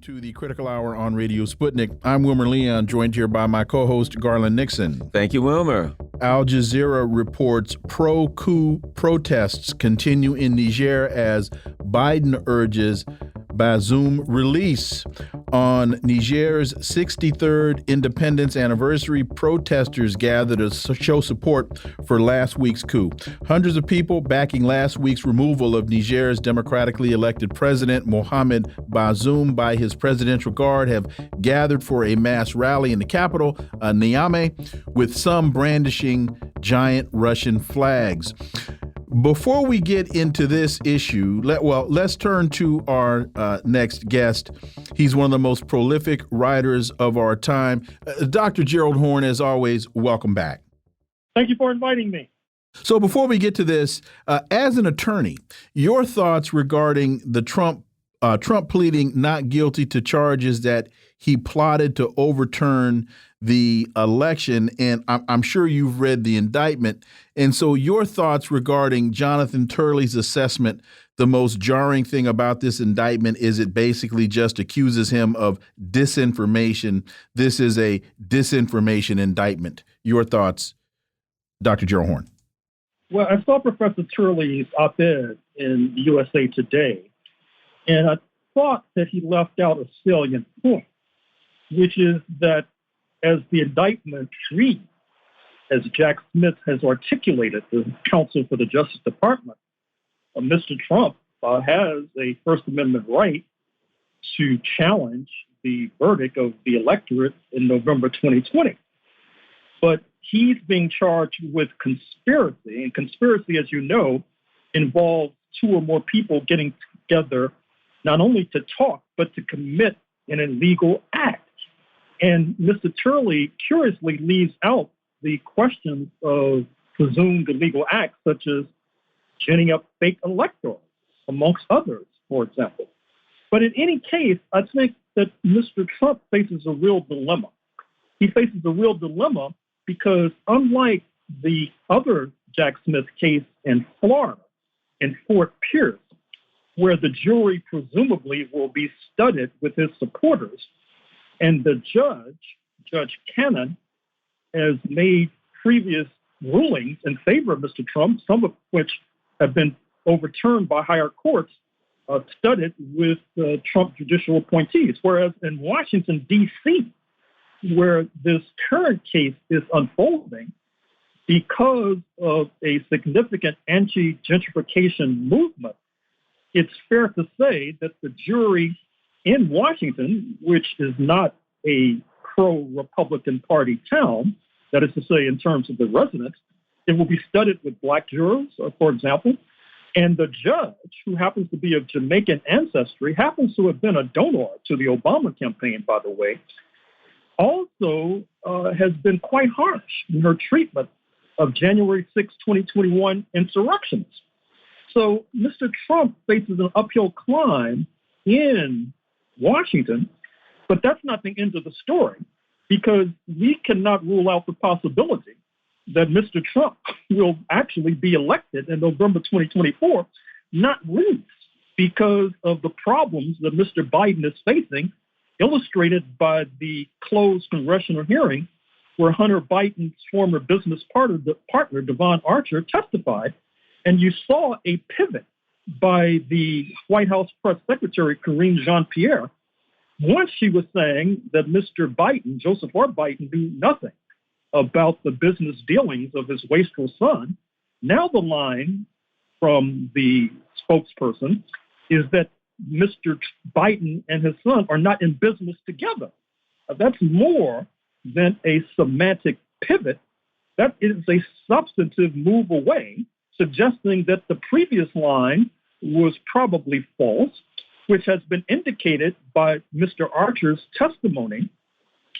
To the Critical Hour on Radio Sputnik. I'm Wilmer Leon, joined here by my co-host Garland Nixon. Thank you, Wilmer. Al Jazeera reports pro-coup protests continue in Niger as Biden urges Bazoum release. On Niger's 63rd independence anniversary, protesters gathered to show support for last week's coup. Hundreds of people backing last week's removal of Niger's democratically elected president, Mohamed Bazoum, by his presidential guard have gathered for a mass rally in the capital, Niamey, with some brandishing giant Russian flags. Before we get into this issue, let's turn to our next guest. He's one of the most prolific writers of our time. Dr. Gerald Horne, as always, welcome back. Thank you for inviting me. So before we get to this, as an attorney, your thoughts regarding the Trump pleading not guilty to charges that he plotted to overturn the election, and I'm sure you've read the indictment. And so your thoughts regarding Jonathan Turley's assessment, the most jarring thing about this indictment is it basically just accuses him of disinformation. This is a disinformation indictment. Your thoughts, Dr. Gerald Horne? Well, I saw Professor Turley's op-ed in USA Today, and I thought that he left out a salient point, which is that as the indictment reads, as Jack Smith has articulated, the counsel for the Justice Department, Mr. Trump has a First Amendment right to challenge the verdict of the electorate in November 2020. But he's being charged with conspiracy, and conspiracy, as you know, involves two or more people getting together not only to talk, but to commit an illegal act. And Mr. Turley curiously leaves out the questions of presumed illegal acts, such as ginning up fake electors, amongst others, for example. But in any case, I think that Mr. Trump faces a real dilemma. He faces a real dilemma because unlike the other Jack Smith case in Florida, in Fort Pierce, where the jury presumably will be studded with his supporters, and the judge, Judge Cannon, has made previous rulings in favor of Mr. Trump, some of which have been overturned by higher courts, studded with Trump judicial appointees. Whereas in Washington, D.C., where this current case is unfolding, because of a significant anti-gentrification movement, it's fair to say that the jury in Washington, which is not a pro-Republican Party town, that is to say, in terms of the residents, it will be studded with black jurors, for example. And the judge, who happens to be of Jamaican ancestry, happens to have been a donor to the Obama campaign, by the way, also has been quite harsh in her treatment of January 6, 2021 insurrections. So Mr. Trump faces an uphill climb in Washington, but that's not the end of the story, because we cannot rule out the possibility that Mr. Trump will actually be elected in November 2024, not least because of the problems that Mr. Biden is facing, illustrated by the closed congressional hearing where Hunter Biden's former business partner, Devon Archer, testified. And you saw a pivot by the White House press secretary, Karine Jean-Pierre, once she was saying that Mr. Biden, Joseph R. Biden, knew nothing about the business dealings of his wastrel son. Now the line from the spokesperson is that Mr. Biden and his son are not in business together. That's more than a semantic pivot. That is a substantive move away, suggesting that the previous line was probably false, which has been indicated by Mr. Archer's testimony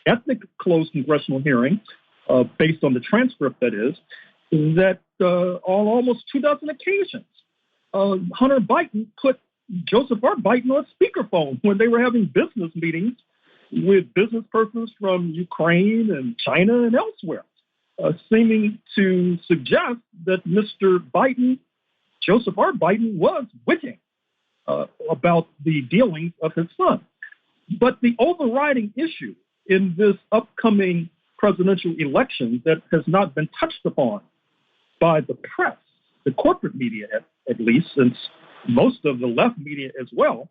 at the closed congressional hearing, based on the transcript that is, that on almost 24 occasions, Hunter Biden put Joseph R. Biden on speakerphone when they were having business meetings with business persons from Ukraine and China and elsewhere, seeming to suggest that Mr. Biden, Joseph R. Biden, was witting about the dealings of his son. But the overriding issue in this upcoming presidential election that has not been touched upon by the press, the corporate media at least, since most of the left media as well,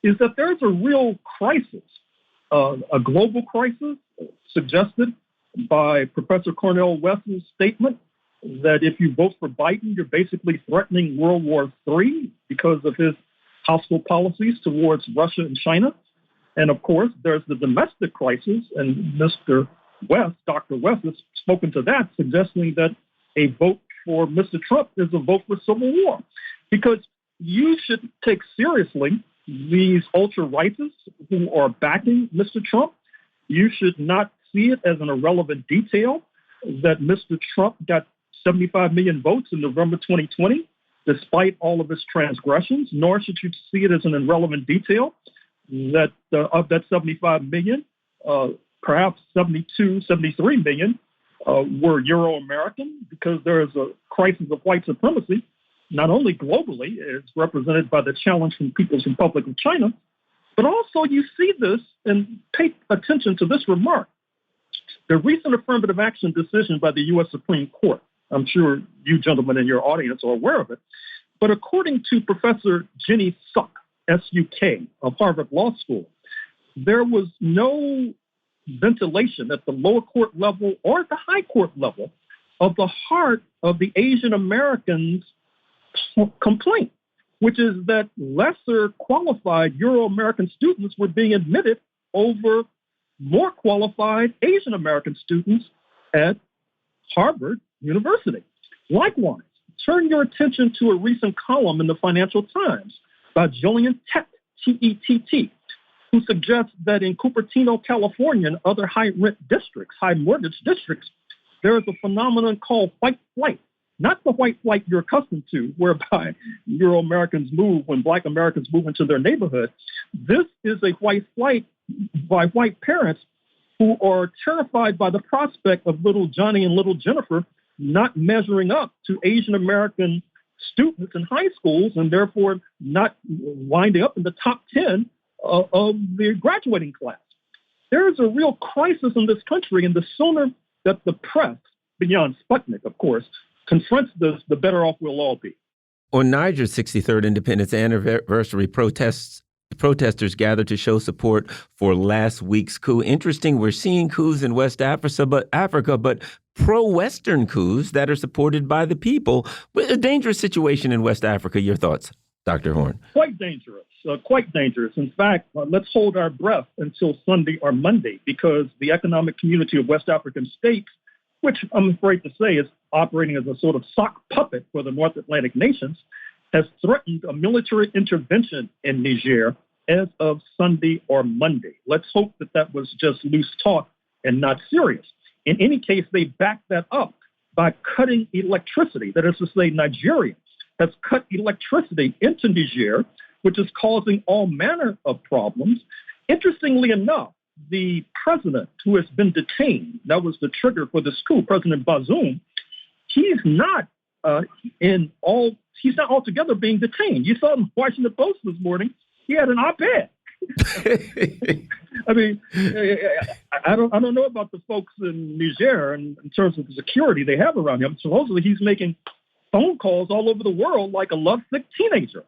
is that there's a real crisis, a global crisis suggested by Professor Cornel West's statement that if you vote for Biden, you're basically threatening World War III because of his hostile policies towards Russia and China. And of course, there's the domestic crisis, and Mr. West, Dr. West, has spoken to that, suggesting that a vote for Mr. Trump is a vote for civil war, because you should take seriously these ultra-rightists who are backing Mr. Trump. You should not see it as an irrelevant detail that Mr. Trump got 75 million votes in November 2020, despite all of his transgressions, nor should you see it as an irrelevant detail that of that 75 million, perhaps 72, 73 million were Euro-American, because there is a crisis of white supremacy, not only globally, as represented by the challenge from People's Republic of China, but also you see this, and pay attention to this remark. The recent affirmative action decision by the U.S. Supreme Court, I'm sure you gentlemen in your audience are aware of it, but according to Professor Jenny Suk, S-U-K, of Harvard Law School, there was no ventilation at the lower court level or at the high court level of the heart of the Asian Americans' complaint, which is that lesser qualified Euro-American students were being admitted over more qualified Asian American students at Harvard University. Likewise, turn your attention to a recent column in the Financial Times by Jillian Tett, T-E-T-T, who suggests that in Cupertino, California, and other high-rent districts, high-mortgage districts, there is a phenomenon called white flight. Not the white flight you're accustomed to, whereby Euro-Americans move when Black Americans move into their neighborhood. This is a white flight by white parents who are terrified by the prospect of little Johnny and little Jennifer not measuring up to Asian American students in high schools, and therefore not winding up in the top 10 of the graduating class. There is a real crisis in this country, and the sooner that the press, beyond Sputnik, of course, confronts this, the better off we'll all be. On Niger's 63rd independence anniversary, protesters gathered to show support for last week's coup. Interesting, we're seeing coups in West Africa, but pro-Western coups that are supported by the people. A dangerous situation in West Africa. Your thoughts, Dr. Horne? Quite dangerous. Quite dangerous. In fact, let's hold our breath until Sunday or Monday, because the economic community of West African states, which I'm afraid to say is operating as a sort of sock puppet for the North Atlantic nations, has threatened a military intervention in Niger as of Sunday or Monday. Let's hope that that was just loose talk and not serious. In any case, they backed that up by cutting electricity. That is to say, Nigeria has cut electricity into Niger, which is causing all manner of problems. Interestingly enough, the president who has been detained, that was the trigger for this coup, President Bazoum, he's not altogether being detained. You saw in Washington Post this morning, he had an op-ed. I mean, I don't know about the folks in Niger in terms of the security they have around him. Supposedly he's making phone calls all over the world like a lovesick teenager.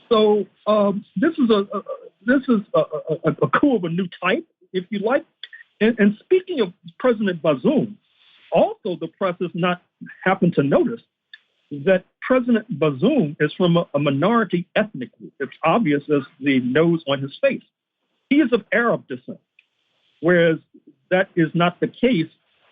So this is a coup of a new type, if you like. And speaking of President Bazoum, also the press has not happened to notice that President Bazoum is from a minority ethnic group. It's obvious as the nose on his face. He is of Arab descent, whereas that is not the case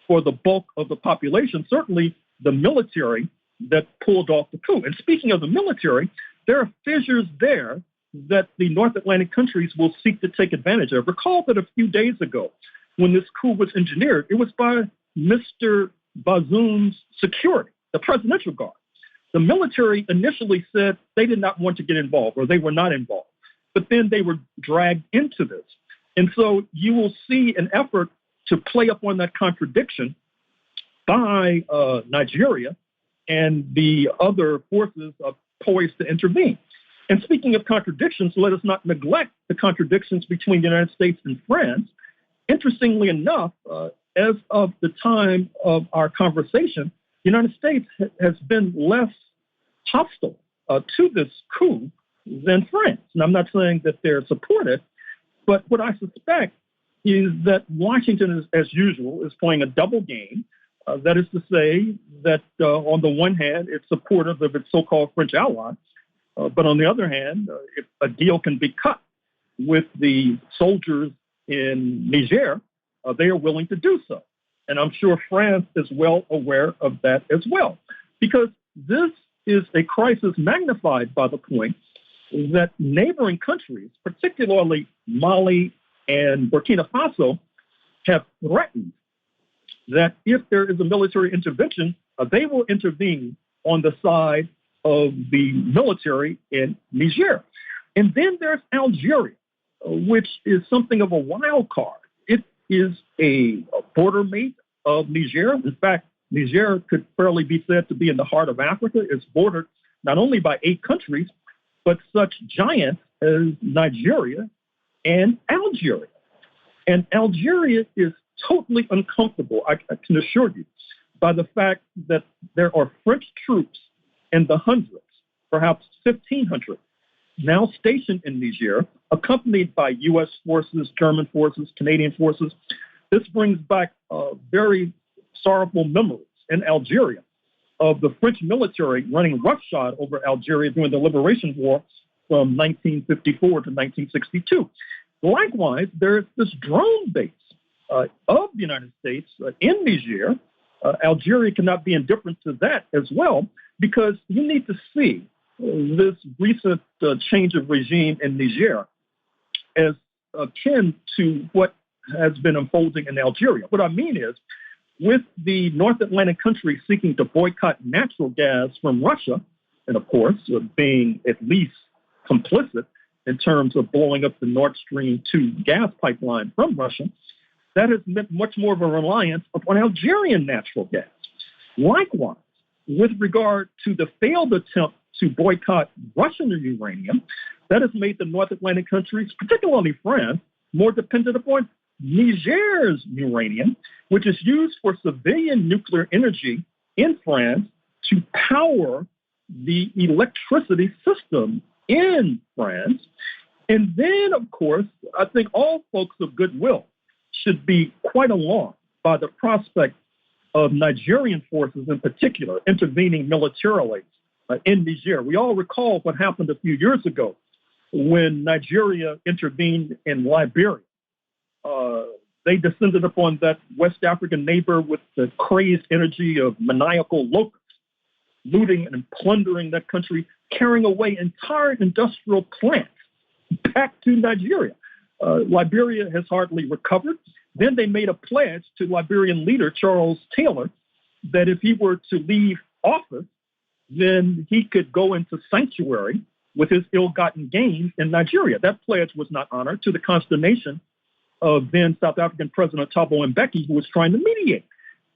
for the bulk of the population, certainly the military that pulled off the coup. And speaking of the military, there are fissures there that the North Atlantic countries will seek to take advantage of. Recall that a few days ago, when this coup was engineered, it was by Mr. Bazoum's security, the presidential guard. The military initially said they did not want to get involved, or they were not involved, but then they were dragged into this. And so you will see an effort to play up on that contradiction by Nigeria and the other forces poised to intervene. And speaking of contradictions, let us not neglect the contradictions between the United States and France. Interestingly enough, as of the time of our conversation, the United States has been less hostile to this coup than France. And I'm not saying that they're supportive, but what I suspect is that Washington, as usual, is playing a double game. That is to say that on the one hand, it's supportive of its so-called French ally, but on the other hand, if a deal can be cut with the soldiers in Niger, they are willing to do so. And I'm sure France is well aware of that as well, because this is a crisis magnified by the point that neighboring countries, particularly Mali and Burkina Faso, have threatened that if there is a military intervention, they will intervene on the side of the military in Niger. And then there's Algeria, which is something of a wild card. It is a border mate of Niger. In fact, Niger could fairly be said to be in the heart of Africa. It's bordered not only by 8 countries, but such giants as Nigeria and Algeria. And Algeria is totally uncomfortable, I can assure you, by the fact that there are French troops in the hundreds, perhaps 1,500, now stationed in Niger, accompanied by U.S. forces, German forces, Canadian forces. This brings back very sorrowful memories in Algeria of the French military running roughshod over Algeria during the Liberation War from 1954 to 1962. Likewise, there's this drone base of the United States in Niger. Algeria cannot be indifferent to that as well, because you need to see this recent change of regime in Niger as akin to what has been unfolding in Algeria. What I mean is, with the North Atlantic countries seeking to boycott natural gas from Russia, and of course, being at least complicit in terms of blowing up the Nord Stream 2 gas pipeline from Russia, that has meant much more of a reliance upon Algerian natural gas. Likewise, with regard to the failed attempt to boycott Russian uranium, that has made the North Atlantic countries, particularly France, more dependent upon Niger's uranium, which is used for civilian nuclear energy in France to power the electricity system in France. And then, of course, I think all folks of goodwill should be quite alarmed by the prospect of Nigerian forces in particular intervening militarily in Niger. We all recall what happened a few years ago when Nigeria intervened in Liberia. They descended upon that West African neighbor with the crazed energy of maniacal locusts, looting and plundering that country, carrying away entire industrial plants back to Nigeria. Liberia has hardly recovered. Then they made a pledge to Liberian leader Charles Taylor that if he were to leave office, then he could go into sanctuary with his ill-gotten gains in Nigeria. That pledge was not honored, to the consternation of then South African President Thabo Mbeki, who was trying to mediate.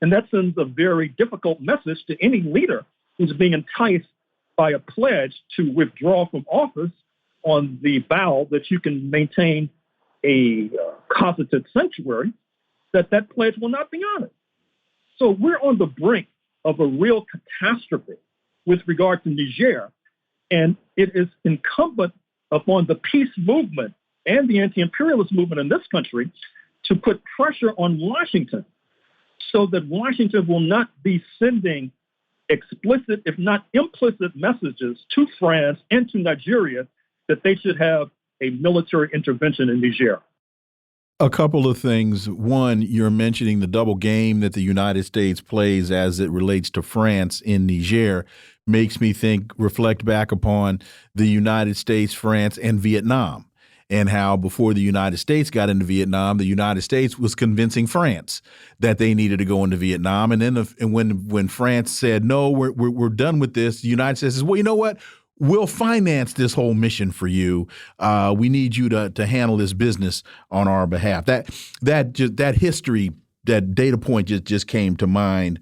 And that sends a very difficult message to any leader who's being enticed by a pledge to withdraw from office on the vow that you can maintain a cosseted sanctuary, that pledge will not be honored. So we're on the brink of a real catastrophe with regard to Niger, and it is incumbent upon the peace movement and the anti-imperialist movement in this country to put pressure on Washington so that Washington will not be sending explicit, if not implicit, messages to France and to Nigeria that they should have a military intervention in Niger. A couple of things. One, you're mentioning the double game that the United States plays as it relates to France in Niger. Makes me reflect back upon the United States, France, and Vietnam, and how before the United States got into Vietnam, the United States was convincing France that they needed to go into Vietnam. And then when France said, no, we're done with this, the United States says, well, you know what? We'll finance this whole mission for you. We need you to handle this business on our behalf. That history that data point just came to mind.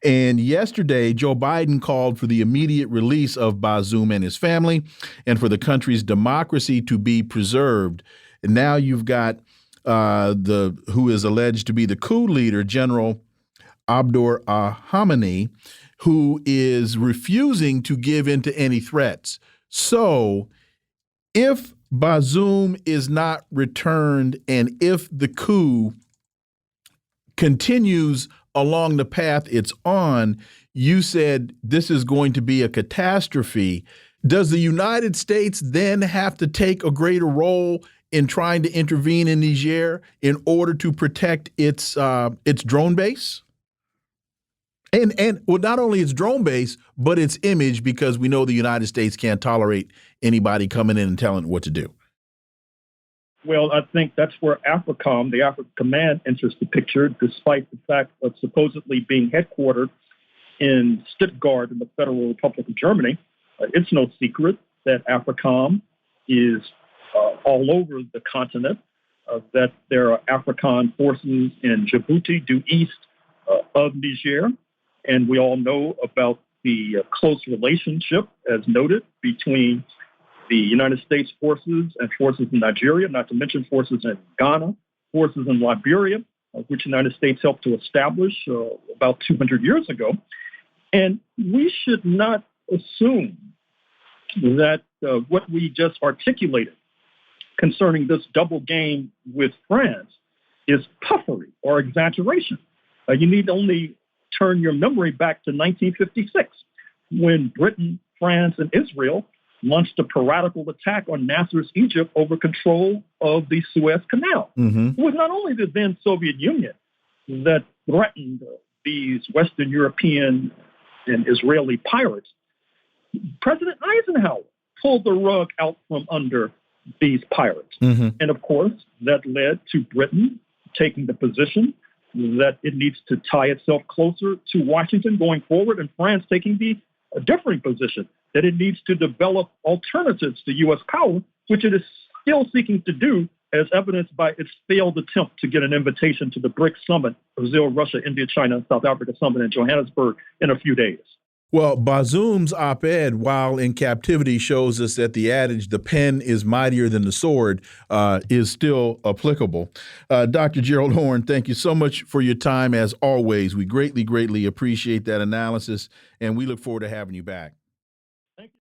And yesterday, Joe Biden called for the immediate release of Bazoum and his family, and for the country's democracy to be preserved. And now you've got who is alleged to be the coup leader, General Horne, who is refusing to give in to any threats. So if Bazoum is not returned, and if the coup continues along the path it's on, you said this is going to be a catastrophe. Does the United States then have to take a greater role in trying to intervene in Niger in order to protect its drone base? And well, not only its drone base, but its image, because we know the United States can't tolerate anybody coming in and telling it what to do. Well, I think that's where AFRICOM, the Africa Command, enters the picture, despite the fact of supposedly being headquartered in Stuttgart in the Federal Republic of Germany. It's no secret that AFRICOM is all over the continent, that there are AFRICOM forces in Djibouti due east of Niger. And we all know about the close relationship, as noted, between the United States forces and forces in Nigeria, not to mention forces in Ghana, forces in Liberia, which the United States helped to establish about 200 years ago. And we should not assume that what we just articulated concerning this double game with France is puffery or exaggeration. You need only turn your memory back to 1956, when Britain, France, and Israel launched a piratical attack on Nasser's Egypt over control of the Suez Canal. It was not only the then Soviet Union that threatened these Western European and Israeli pirates. President Eisenhower pulled the rug out from under these pirates. And of course, that led to Britain taking the position that it needs to tie itself closer to Washington going forward, and France taking the differing position that it needs to develop alternatives to U.S. power, which it is still seeking to do, as evidenced by its failed attempt to get an invitation to the BRICS summit, Brazil, Russia, India, China, and South Africa summit in Johannesburg in a few days. Well, Bazoum's op-ed, while in captivity, shows us that the adage, the pen is mightier than the sword, is still applicable. Dr. Gerald Horne, thank you so much for your time, as always. We greatly, greatly appreciate that analysis, and we look forward to having you back.